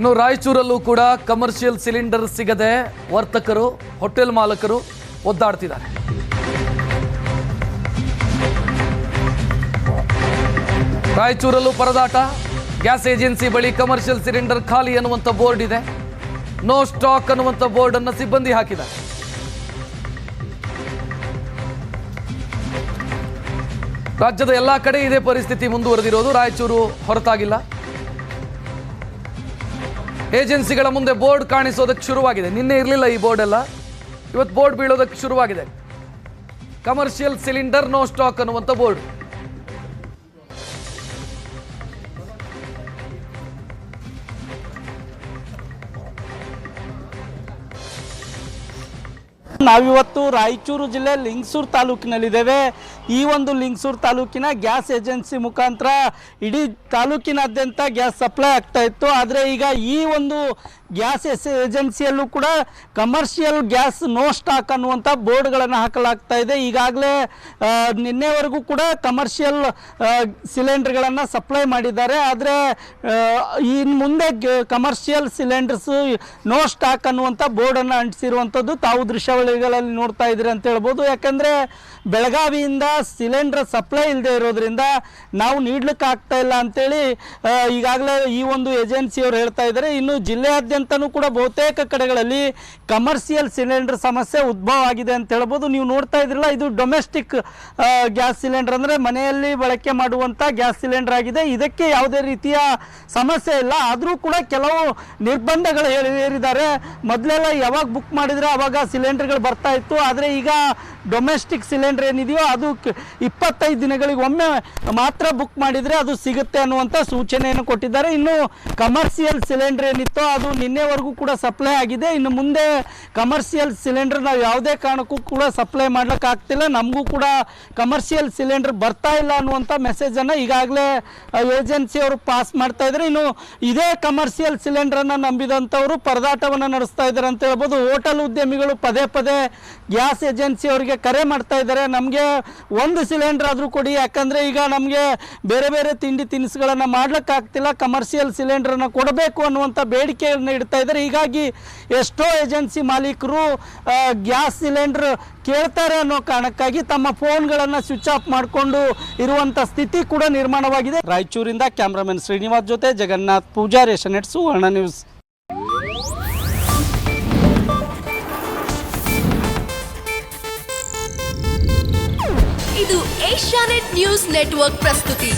ಇನ್ನು ರಾಯಚೂರಲ್ಲೂ ಕೂಡ commercial cylinder ಸಿಗದೆ ವರ್ತಕರು ಹೋಟೆಲ್ ಮಾಲಕರು ಒದ್ದಾಡ್ತಿದ್ದಾರೆ. ರಾಯಚೂರಲ್ಲೂ ಪರದಾಟ. ಗ್ಯಾಸ್ ಏಜೆನ್ಸಿ ಬಳಿ ಕಮರ್ಷಿಯಲ್ ಸಿಲಿಂಡರ್ ಖಾಲಿ ಅನ್ನುವಂಥ ಬೋರ್ಡ್ ಇದೆ. ನೋ ಸ್ಟಾಕ್ ಅನ್ನುವಂಥ ಬೋರ್ಡ್ ಅನ್ನು ಸಿಬ್ಬಂದಿ ಹಾಕಿದ್ದಾರೆ. ರಾಜ್ಯದ ಎಲ್ಲಾ ಕಡೆ ಇದೇ ಪರಿಸ್ಥಿತಿ ಮುಂದುವರೆದಿರೋದು, ರಾಯಚೂರು ಹೊರತಾಗಿಲ್ಲ. ಏಜೆನ್ಸಿಗಳ ಮುಂದೆ ಬೋರ್ಡ್ ಕಾಣಿಸೋದಕ್ಕೆ ಶುರುವಾಗಿದೆ. ನಿನ್ನೆ ಇರಲಿಲ್ಲ ಈ ಬೋರ್ಡ್ ಎಲ್ಲ, ಇವತ್ತು ಬೋರ್ಡ್ ಬೀಳೋದಕ್ಕೆ ಶುರುವಾಗಿದೆ. ಕಮರ್ಷಿಯಲ್ ಸಿಲಿಂಡರ್ ನೋ ಸ್ಟಾಕ್ ಅನ್ನುವಂಥ ಬೋರ್ಡ್. ನಾವಿವತ್ತು ರಾಯಚೂರು ಜಿಲ್ಲೆ ಲಿಂಗಸೂರು ತಾಲೂಕಿನಲ್ಲಿದ್ದೇವೆ. ಈ ಒಂದು ಲಿಂಗಸೂರು ತಾಲೂಕಿನ ಗ್ಯಾಸ್ ಏಜೆನ್ಸಿ ಮುಖಾಂತರ ಇಡೀ ತಾಲೂಕಿನಾದ್ಯಂತ ಗ್ಯಾಸ್ ಸಪ್ಲೈ ಆಗ್ತಾ ಇತ್ತು. ಆದರೆ ಈಗ ಈ ಒಂದು ಗ್ಯಾಸ್ ಏಜೆನ್ಸಿಯಲ್ಲೂ ಕೂಡ ಕಮರ್ಷಿಯಲ್ ಗ್ಯಾಸ್ ನೋ ಸ್ಟಾಕ್ ಅನ್ನುವಂಥ ಬೋರ್ಡ್ಗಳನ್ನು ಹಾಕಲಾಗ್ತಾ ಇದೆ. ಈಗಾಗಲೇ ನಿನ್ನೆವರೆಗೂ ಕೂಡ ಕಮರ್ಷಿಯಲ್ ಸಿಲಿಂಡರ್ಗಳನ್ನು ಸಪ್ಲೈ ಮಾಡಿದ್ದಾರೆ. ಆದರೆ ಇನ್ನು ಮುಂದೆ ಕಮರ್ಷಿಯಲ್ ಸಿಲಿಂಡರ್ಸು ನೋ ಸ್ಟಾಕ್ ಅನ್ನುವಂಥ ಬೋರ್ಡನ್ನು ಅಂಟಿಸಿರುವಂಥದ್ದು ತಾವು ದೃಶ್ಯಾವಳಿಗಳಲ್ಲಿ ನೋಡ್ತಾ ಇದ್ದೀರಿ ಅಂತ ಹೇಳ್ಬೋದು. ಯಾಕಂದರೆ ಬೆಳಗಾವಿಯಿಂದ ಸಿಲಿಂಡರ್ ಸಪ್ಲೈ ಇಲ್ಲದೆ ಇರೋದ್ರಿಂದ ನಾವು ನೀಡ್ಲಿಕ್ಕೆ ಆಗ್ತಾ ಇಲ್ಲ ಅಂತೇಳಿ ಈಗಾಗಲೇ ಈ ಒಂದು ಏಜೆನ್ಸಿಯವರು ಹೇಳ್ತಾ ಇದ್ದಾರೆ. ಇನ್ನು ಜಿಲ್ಲೆಯಾದ್ಯಂತನೂ ಕೂಡ ಬಹುತೇಕ ಕಡೆಗಳಲ್ಲಿ ಕಮರ್ಷಿಯಲ್ ಸಿಲಿಂಡರ್ ಸಮಸ್ಯೆ ಉದ್ಭವ ಆಗಿದೆ ಅಂತ ಹೇಳ್ಬೋದು. ನೀವು ನೋಡ್ತಾ ಇದ್ರಲ್ಲ, ಇದು ಡೊಮೆಸ್ಟಿಕ್ ಗ್ಯಾಸ್ ಸಿಲಿಂಡರ್, ಅಂದರೆ ಮನೆಯಲ್ಲಿ ಬಳಕೆ ಮಾಡುವಂಥ ಗ್ಯಾಸ್ ಸಿಲಿಂಡರ್ ಆಗಿದೆ. ಇದಕ್ಕೆ ಯಾವುದೇ ರೀತಿಯ ಸಮಸ್ಯೆ ಇಲ್ಲ. ಆದರೂ ಕೂಡ ಕೆಲವು ನಿರ್ಬಂಧಗಳು ಹೇರಿದ್ದಾರೆ. ಮೊದಲೆಲ್ಲ ಯಾವಾಗ ಬುಕ್ ಮಾಡಿದರೆ ಅವಾಗ ಸಿಲಿಂಡರ್ಗಳು ಬರ್ತಾ ಇತ್ತು. ಆದರೆ ಈಗ ಡೊಮೆಸ್ಟಿಕ್ ಸಿಲಿಂಡರ್ ಏನಿದೆಯೋ ಅದು 25 ದಿನಗಳಿಗೆ ಒಮ್ಮೆ ಮಾತ್ರ ಬುಕ್ ಮಾಡಿದರೆ ಅದು ಸಿಗುತ್ತೆ ಅನ್ನುವಂಥ ಸೂಚನೆಯನ್ನು ಕೊಟ್ಟಿದ್ದಾರೆ. ಇನ್ನು ಕಮರ್ಷಿಯಲ್ ಸಿಲಿಂಡರ್ ಏನಿತ್ತೋ ಅದು ನಿನ್ನೆವರೆಗೂ ಕೂಡ ಸಪ್ಲೈ ಆಗಿದೆ. ಇನ್ನು ಮುಂದೆ ಕಮರ್ಷಿಯಲ್ ಸಿಲಿಂಡರ್ ನಾವು ಯಾವುದೇ ಕಾರಣಕ್ಕೂ ಕೂಡ ಸಪ್ಲೈ ಮಾಡ್ಲಿಕ್ಕೆ ಆಗ್ತಿಲ್ಲ, ನಮಗೂ ಕೂಡ ಕಮರ್ಷಿಯಲ್ ಸಿಲಿಂಡರ್ ಬರ್ತಾ ಇಲ್ಲ ಅನ್ನುವಂಥ ಮೆಸೇಜನ್ನು ಈಗಾಗಲೇ ಏಜೆನ್ಸಿಯವರು ಪಾಸ್ ಮಾಡ್ತಾ ಇದ್ದಾರೆ. ಇನ್ನು ಇದೇ ಕಮರ್ಷಿಯಲ್ ಸಿಲಿಂಡರನ್ನು ನಂಬಿದಂಥವರು ಪರದಾಟವನ್ನು ನಡೆಸ್ತಾ ಇದ್ದಾರೆ ಅಂತ ಹೇಳ್ಬೋದು. ಹೋಟೆಲ್ ಉದ್ಯಮಿಗಳು ಪದೇ ಪದೇ ಗ್ಯಾಸ್ ಏಜೆನ್ಸಿಯವರಿಗೆ ಕರೆ ಮಾಡ್ತಾ ಇದ್ದಾರೆ, ನಮಗೆ ಒಂದು ಸಿಲಿಂಡರ್ ಆದರೂ ಕೊಡಿ, ಯಾಕಂದರೆ ಈಗ ನಮಗೆ ಬೇರೆ ಬೇರೆ ತಿಂಡಿ ತಿನಿಸುಗಳನ್ನು ಮಾಡ್ಲಿಕ್ಕೆ ಆಗ್ತಿಲ್ಲ, ಕಮರ್ಷಿಯಲ್ ಸಿಲಿಂಡರನ್ನು ಕೊಡಬೇಕು ಅನ್ನುವಂಥ ಬೇಡಿಕೆಯನ್ನು ಇಡ್ತಾ ಇದ್ದಾರೆ. ಹೀಗಾಗಿ ಎಷ್ಟೋ ಏಜೆನ್ಸಿ ಮಾಲೀಕರು ಗ್ಯಾಸ್ ಸಿಲಿಂಡರ್ ಕೇಳ್ತಾರೆ ಅನ್ನೋ ಕಾರಣಕ್ಕಾಗಿ ತಮ್ಮ ಫೋನ್ಗಳನ್ನು ಸ್ವಿಚ್ ಆಫ್ ಮಾಡಿಕೊಂಡು ಇರುವಂಥ ಸ್ಥಿತಿ ಕೂಡ ನಿರ್ಮಾಣವಾಗಿದೆ. ರಾಯಚೂರಿಂದ ಕ್ಯಾಮ್ರಾಮನ್ ಶ್ರೀನಿವಾಸ್ ಜೊತೆ ಜಗನ್ನಾಥ್ ಪೂಜಾರಿ, ಏಷ್ಯಾನೆಟ್ ಸುವರ್ಣ ನ್ಯೂಸ್. ಇದು ಏಷ್ಯಾನೆಟ್ ನ್ಯೂಸ್ ನೆಟ್ವರ್ಕ್ ಪ್ರಸ್ತುತಿ.